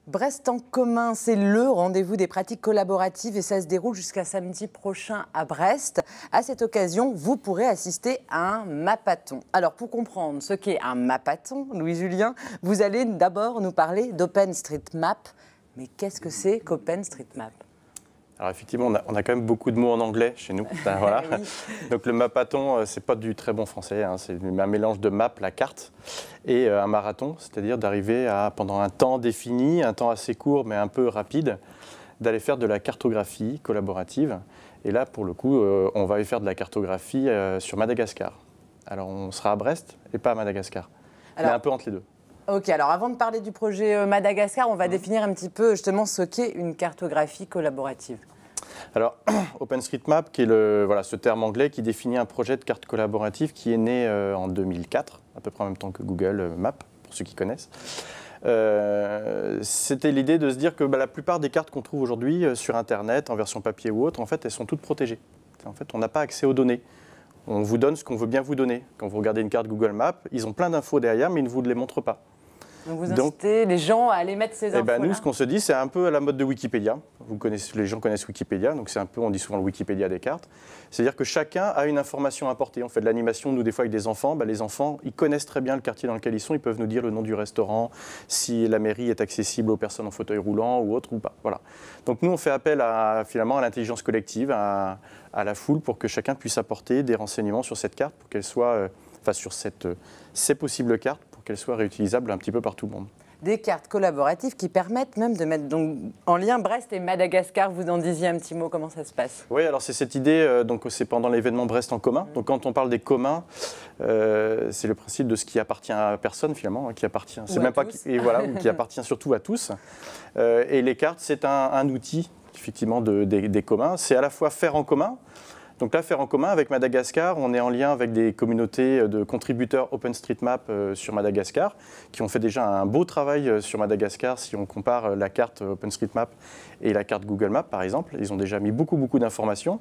Brest en commun, c'est le rendez-vous des pratiques collaboratives et ça se déroule jusqu'à samedi prochain à Brest. À cette occasion, vous pourrez assister à un mapathon. Alors pour comprendre ce qu'est un mapathon, Louis-Julien, vous allez d'abord nous parler d'OpenStreetMap. Mais qu'est-ce que c'est qu'OpenStreetMap ? Alors effectivement, on a quand même beaucoup de mots en anglais chez nous. Voilà. Oui. Donc le mapathon, c'est pas du très bon français, hein. C'est un mélange de map, la carte, et un marathon, c'est-à-dire d'arriver à, pendant un temps défini, un temps assez court mais un peu rapide, d'aller faire de la cartographie collaborative. Et là, pour le coup, on va aller faire de la cartographie sur Madagascar. Alors on sera à Brest et pas à Madagascar, mais un peu entre les deux. Ok, alors avant de parler du projet Madagascar, on va définir un petit peu justement ce qu'est une cartographie collaborative. Alors, OpenStreetMap, qui est ce terme anglais qui définit un projet de carte collaborative qui est né en 2004, à peu près en même temps que Google Maps, pour ceux qui connaissent. C'était l'idée de se dire que la plupart des cartes qu'on trouve aujourd'hui sur Internet, en version papier ou autre, en fait, elles sont toutes protégées. En fait, on n'a pas accès aux données. On vous donne ce qu'on veut bien vous donner. Quand vous regardez une carte Google Maps, ils ont plein d'infos derrière, mais ils ne vous les montrent pas. Donc vous incitez les gens à aller mettre ces infos-là. Nous, ce qu'on se dit, c'est un peu à la mode de Wikipédia. Les gens connaissent Wikipédia, donc c'est un peu, on dit souvent le Wikipédia des cartes. C'est-à-dire que chacun a une information à apporter. On fait de l'animation, nous, des fois, avec des enfants. Les enfants, ils connaissent très bien le quartier dans lequel ils sont. Ils peuvent nous dire le nom du restaurant, si la mairie est accessible aux personnes en fauteuil roulant ou autre ou pas. Voilà. Donc nous, on fait appel finalement à l'intelligence collective, à la foule, pour que chacun puisse apporter des renseignements sur cette carte, pour qu'elle soit, sur ces possibles cartes, pour qu'elles soient réutilisables un petit peu par tout le monde. Des cartes collaboratives qui permettent même de mettre donc, en lien Brest et Madagascar. Vous en disiez un petit mot, comment ça se passe ? Oui, alors c'est cette idée, c'est pendant l'événement Brest en commun. Donc quand on parle des communs, c'est le principe de ce qui appartient à personne finalement, qui appartient, c'est même pas qui appartient surtout à tous. Et les cartes, c'est un outil effectivement des communs. C'est à la fois faire en commun. Donc là, faire en commun avec Madagascar, on est en lien avec des communautés de contributeurs OpenStreetMap sur Madagascar, qui ont fait déjà un beau travail sur Madagascar si on compare la carte OpenStreetMap et la carte Google Maps, par exemple. Ils ont déjà mis beaucoup d'informations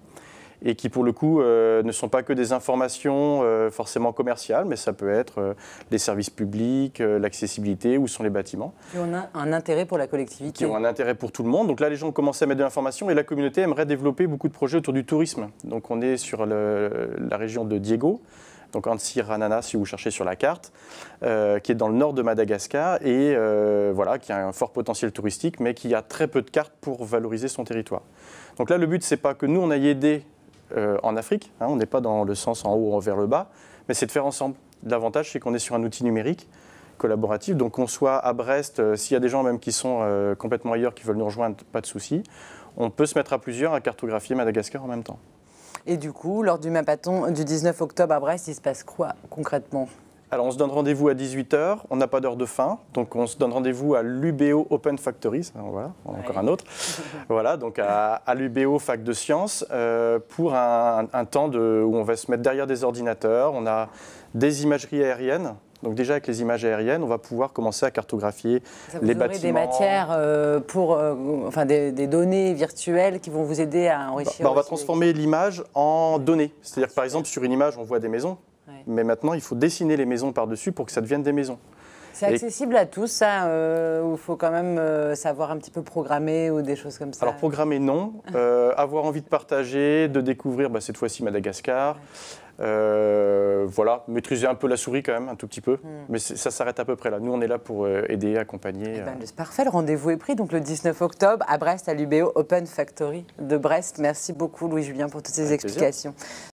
et qui, pour le coup, ne sont pas que des informations forcément commerciales, mais ça peut être les services publics, l'accessibilité, où sont les bâtiments. Qui ont un intérêt pour la collectivité. Qui ont un intérêt pour tout le monde. Donc là, les gens ont commencé à mettre de l'information et la communauté aimerait développer beaucoup de projets autour du tourisme. Donc on est sur la région de Diego, donc Antsiranana, si vous cherchez sur la carte, qui est dans le nord de Madagascar et qui a un fort potentiel touristique, mais qui a très peu de cartes pour valoriser son territoire. Donc là, le but, c'est pas que nous, on aille aider en Afrique, on n'est pas dans le sens en haut vers le bas, mais c'est de faire ensemble. L'avantage, c'est qu'on est sur un outil numérique collaboratif, donc qu'on soit à Brest, s'il y a des gens même qui sont complètement ailleurs, qui veulent nous rejoindre, pas de souci, on peut se mettre à plusieurs à cartographier Madagascar en même temps. Et du coup, lors du mapathon du 19 octobre à Brest, il se passe quoi concrètement ? Alors on se donne rendez-vous à 18 h, on n'a pas d'heure de fin, donc on se donne rendez-vous à l'UBO Open Factory, voilà, encore un autre, voilà, donc à l'UBO Fac de Sciences, pour un temps où on va se mettre derrière des ordinateurs, on a des imageries aériennes. Donc déjà avec les images aériennes, on va pouvoir commencer à cartographier les bâtiments. Des matières des données virtuelles qui vont vous aider à enrichir. On va transformer l'image en données. C'est-à-dire que par exemple sur une image, on voit des maisons, mais maintenant il faut dessiner les maisons par-dessus pour que ça devienne des maisons. C'est accessible à tous, ça, ou il faut quand même savoir un petit peu programmer ou des choses comme ça? Alors programmer, non. Avoir envie de partager, de découvrir cette fois-ci Madagascar. Maîtriser un peu la souris quand même, un tout petit peu. Mais ça s'arrête à peu près là. Nous, on est là pour aider, accompagner. C'est parfait, le rendez-vous est pris. Donc le 19 octobre à Brest, à l'UBO Open Factory de Brest. Merci beaucoup, Louis-Julien, pour toutes ces explications.